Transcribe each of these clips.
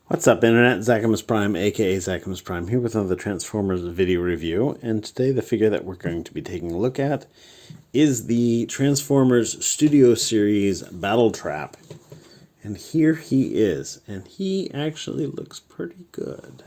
What's up, Internet? Zachamus Prime, aka Zachamus Prime, here with another Transformers video review. And today, the figure that we're going to be taking a look at is the Transformers Studio Series Battletrap. And here he is, and he actually looks pretty good.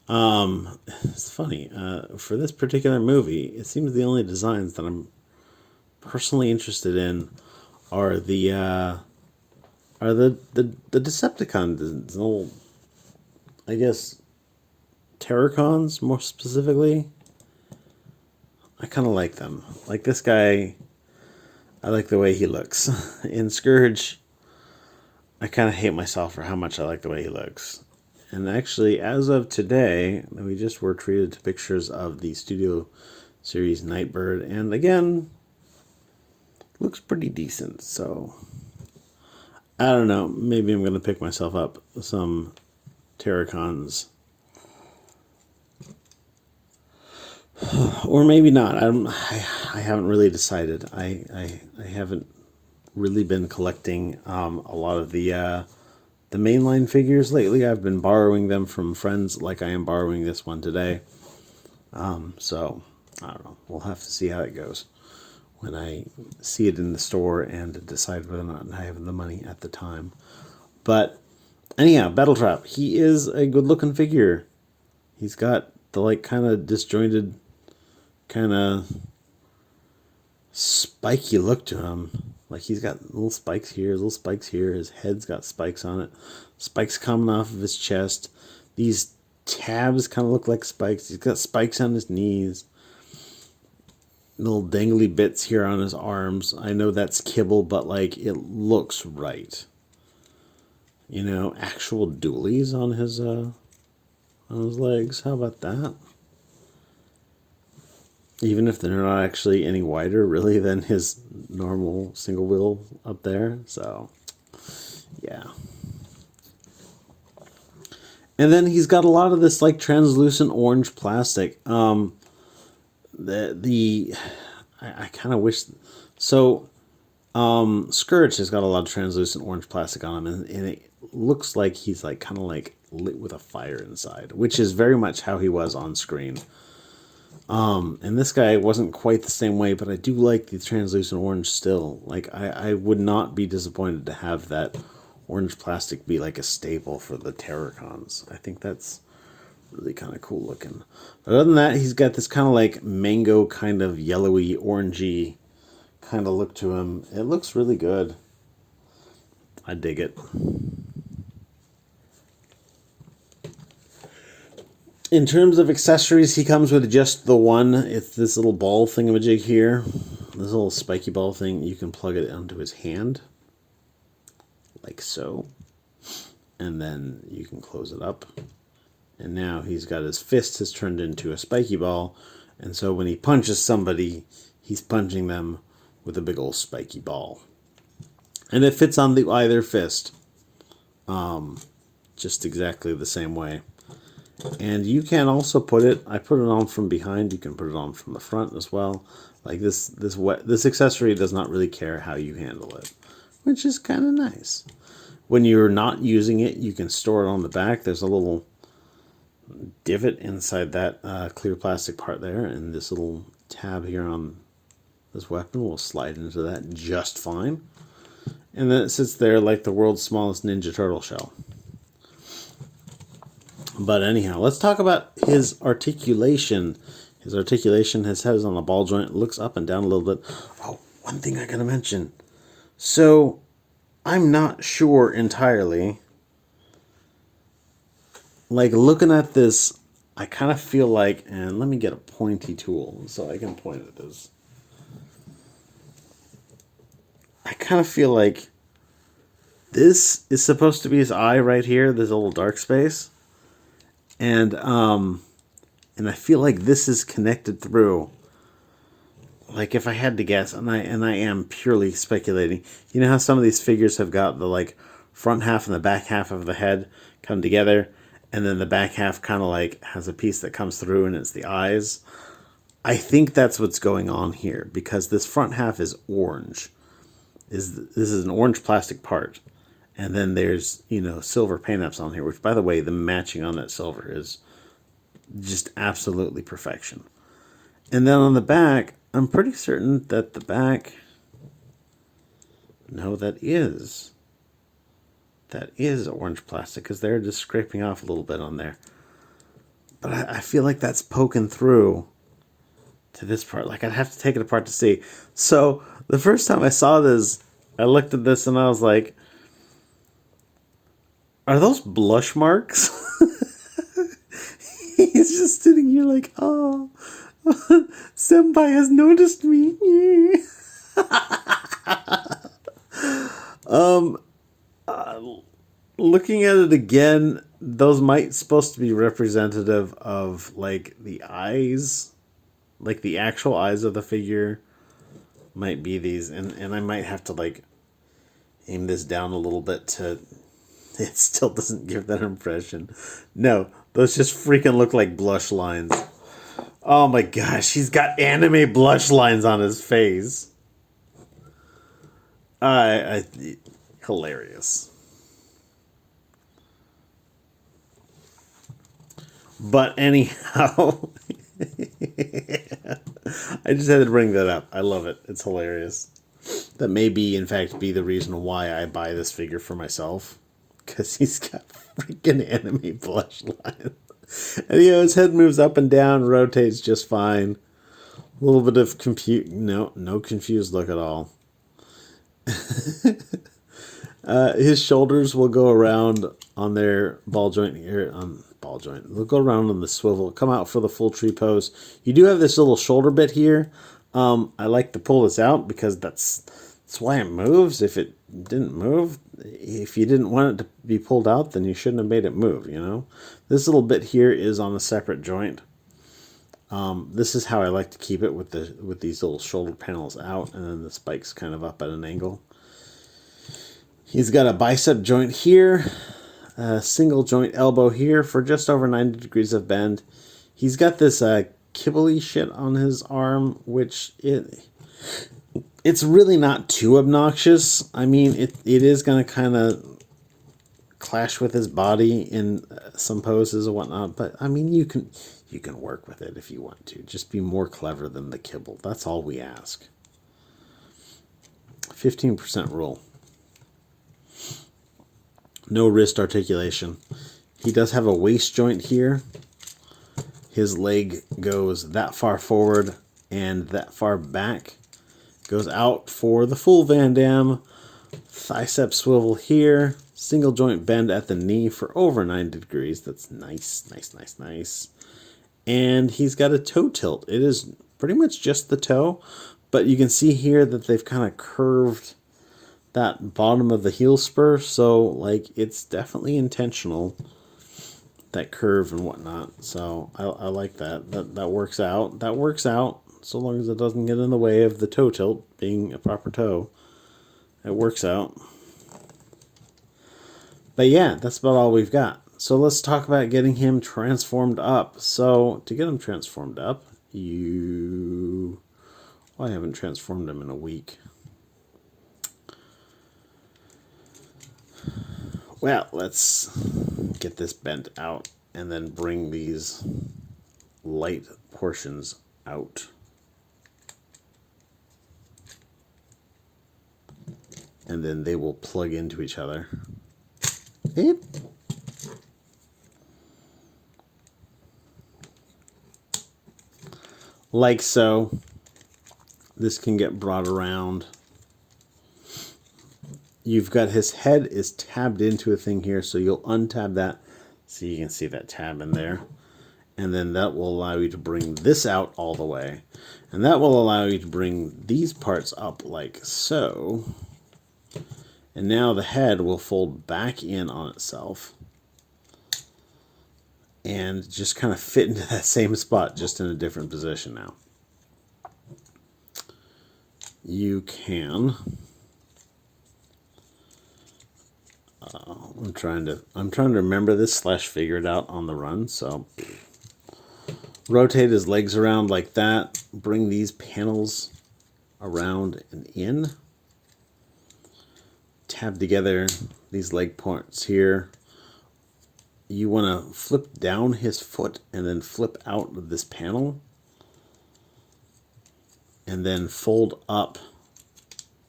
It's funny, for this particular movie, it seems the only designs that I'm personally interested in are the Decepticons, the little, I guess, Terracons, more specifically. I kind of like them. Like this guy, I like the way he looks. In Scourge, I kind of hate myself for how much I like the way he looks. And actually, as of today, we just were treated to pictures of the Studio Series Nightbird, and again, looks pretty decent, so I don't know, maybe I'm going to pick myself up some Terracons. Or maybe not. I haven't really decided. I haven't really been collecting a lot of the mainline figures lately. I've been borrowing them from friends, like I am borrowing this one today. So, I don't know. We'll have to see how it goes when I see it in the store and decide whether or not I have the money at the time. But anyhow, Battletrap, he is a good-looking figure. He's got the, like, kind of disjointed, kind of spiky look to him. Like, he's got little spikes here, little spikes here. His head's got spikes on it. Spikes coming off of his chest. These tabs kind of look like spikes. He's got spikes on his knees. Little dangly bits here on his arms. I know that's kibble, but like it looks right. You know, actual dualies on his legs. How about that? Even if they're not actually any wider, really, than his normal single wheel up there. So, yeah. And then he's got a lot of this like translucent orange plastic. I kind of wish so. Scourge has got a lot of translucent orange plastic on him, and it looks like he's like kind of like lit with a fire inside, which is very much how he was on screen. And this guy wasn't quite the same way, but I do like the translucent orange still. Like I would not be disappointed to have that orange plastic be like a staple for the Terracons. I think that's really kind of cool looking. But other than that, he's got this kind of like mango kind of yellowy, orangey kind of look to him. It looks really good. I dig it. In terms of accessories, he comes with just the one. It's this little ball thingamajig here. This little spiky ball thing. You can plug it onto his hand. Like so. And then you can close it up. And now he's got his fist has turned into a spiky ball. And so when he punches somebody, he's punching them with a big old spiky ball. And it fits on either fist. Just exactly the same way. And you can also put it, I put it on from behind. You can put it on from the front as well. Like this accessory does not really care how you handle it, which is kind of nice. When you're not using it, you can store it on the back. There's a little divot inside that clear plastic part there, and this little tab here on this weapon will slide into that just fine. And then it sits there like the world's smallest Ninja Turtle shell. But anyhow, let's talk about his articulation. His articulation, his head is on a ball joint. It looks up and down a little bit. Oh, one thing I gotta mention. So, I'm not sure entirely. Like, looking at this, I kind of feel like, and let me get a pointy tool so I can point at this. I kind of feel like this is supposed to be his eye right here, this little dark space. And I feel like this is connected through. Like, if I had to guess, and I am purely speculating, you know how some of these figures have got the like front half and the back half of the head come together, and then the back half kind of like has a piece that comes through and it's the eyes. I think that's what's going on here, because this front half is orange. This is an orange plastic part, And then there's, you know, silver paint-ups on here, which, by the way, the matching on that silver is just absolutely perfection. And then on the back, I'm pretty certain that the back... No, that is orange plastic, because they're just scraping off a little bit on there. But I feel like that's poking through to this part. Like, I'd have to take it apart to see. So, the first time I saw this, I looked at this and I was like, are those blush marks? He's just sitting here like, oh, Senpai has noticed me. Looking at it again, those might supposed to be representative of, like, the eyes. Like, the actual eyes of the figure might be these. And I might have to, like, aim this down a little bit to... It still doesn't give that impression. No, those just freaking look like blush lines. Oh my gosh, he's got anime blush lines on his face. Hilarious. But anyhow, I just had to bring that up. I love it. It's hilarious. That may be, in fact, be the reason why I buy this figure for myself. Because he's got freaking anime blush lines. And, you know, his head moves up and down, rotates just fine. A little bit of no confused look at all. His shoulders will go around on their ball joint here. They'll go around on the swivel, come out for the full tree pose. You do have this little shoulder bit here. I like to pull this out because that's why it moves. If it didn't move, if you didn't want it to be pulled out, then you shouldn't have made it move, you know? This little bit here is on a separate joint. This is how I like to keep it with these little shoulder panels out, and then the spike's kind of up at an angle. He's got a bicep joint here, a single joint elbow here for just over 90 degrees of bend. He's got this kibbly shit on his arm, which it's really not too obnoxious. I mean, it is going to kind of clash with his body in some poses and whatnot, but I mean, you can work with it if you want to. Just be more clever than the kibble. That's all we ask. 15% rule. No wrist articulation. He does have a waist joint here. His leg goes that far forward and that far back. Goes out for the full Van Damme. Tricep swivel here. Single joint bend at the knee for over 90 degrees. That's nice, nice, nice, nice. And he's got a toe tilt. It is pretty much just the toe, but you can see here that they've kind of curved that bottom of the heel spur, so like it's definitely intentional, that curve and whatnot. So I like that. That works out. That works out so long as it doesn't get in the way of the toe tilt being a proper toe. It works out. But yeah, that's about all we've got. So let's talk about getting him transformed up. So to get him transformed up, I haven't transformed him in a week. Well, let's get this bent out and then bring these light portions out. And then they will plug into each other. Beep. Like so. This can get brought around. You've got his head is tabbed into a thing here, so you'll untab that so you can see that tab in there. And then that will allow you to bring this out all the way. And that will allow you to bring these parts up like so. And now the head will fold back in on itself and just kind of fit into that same spot, just in a different position now. You can... I'm trying to remember this / figure it out on the run. So rotate his legs around like that. Bring these panels around and in. tab together these leg points here. You want to flip down his foot and then flip out of this panel and then fold up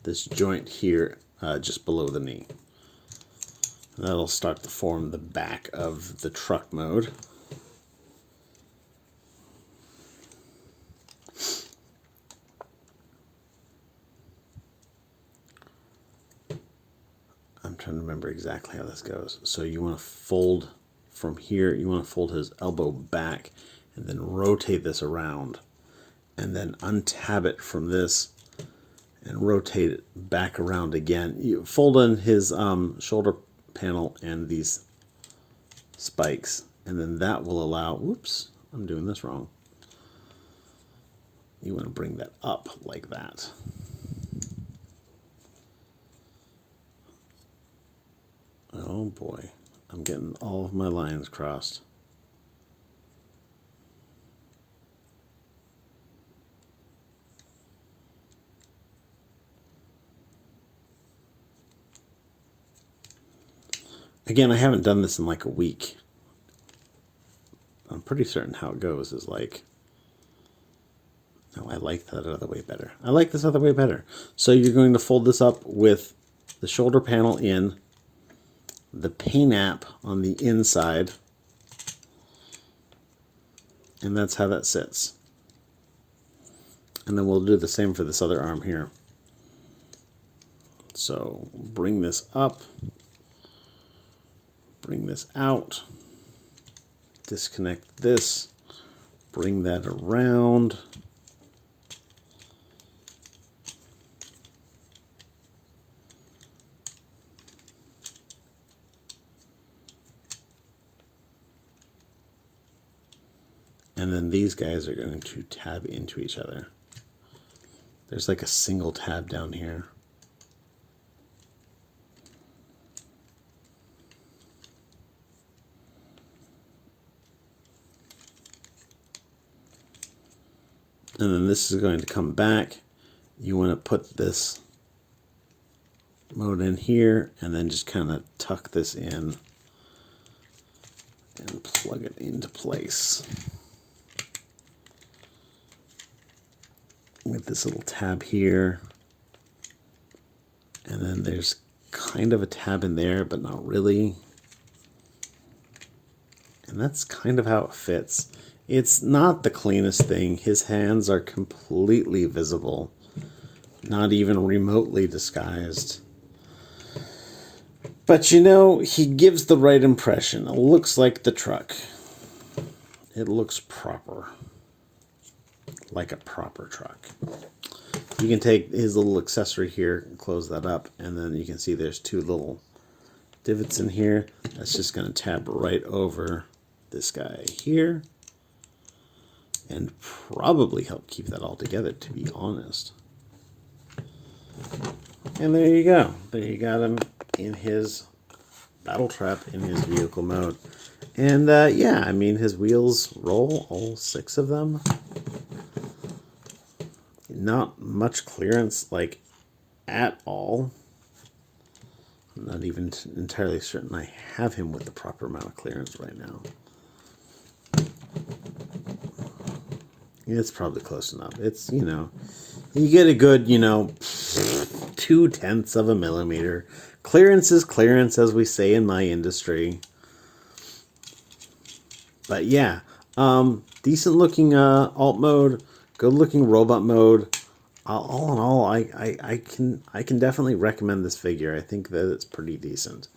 this joint here just below the knee. And that'll start to form the back of the truck mode. I'm trying to remember exactly how this goes. So you want to fold from here, you want to fold his elbow back and then rotate this around and then untab it from this and rotate it back around again. You fold in his shoulder panel and these spikes, and then that will allow, whoops, I'm doing this wrong. You want to bring that up like that. Oh boy, I'm getting all of my lines crossed. Again, I haven't done this in like a week. I'm pretty certain how it goes is like, no, I like that other way better. I like this other way better. So you're going to fold this up with the shoulder panel in, the paint on the inside, and that's how that sits. And then we'll do the same for this other arm here. So bring this up, bring this out, disconnect this, bring that around, and then these guys are going to tab into each other. There's like a single tab down here. And then this is going to come back. You want to put this mode in here and then just kind of tuck this in and plug it into place. With this little tab here. And then there's kind of a tab in there, but not really. And that's kind of how it fits. It's not the cleanest thing. His hands are completely visible, not even remotely disguised. But you know, he gives the right impression. It looks like the truck. It looks proper. Like a proper truck. You can take his little accessory here and close that up, and then you can see there's two little divots in here. That's just going to tab right over this guy here. And probably help keep that all together, to be honest. And there you go. There you got him in his Battletrap in his vehicle mode. And yeah, I mean, his wheels roll, all 6 of them. Not much clearance, like, at all. I'm not even entirely certain I have him with the proper amount of clearance right now. It's probably close enough. It's, you know, you get a good, you know, 0.2 of a millimeter. Clearance is clearance, as we say in my industry. But yeah, decent looking alt mode, good looking robot mode. All in all, I can definitely recommend this figure. I think that it's pretty decent.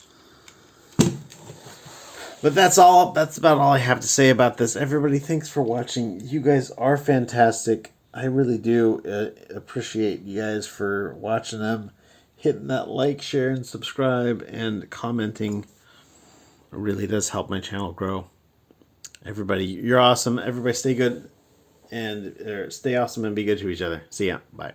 But that's about all I have to say about this. Everybody, thanks for watching. You guys are fantastic. I really do appreciate you guys for watching them. Hitting that like, share, and subscribe, and commenting. It really does help my channel grow. Everybody, you're awesome. Everybody stay good, and stay awesome and be good to each other. See ya. Bye.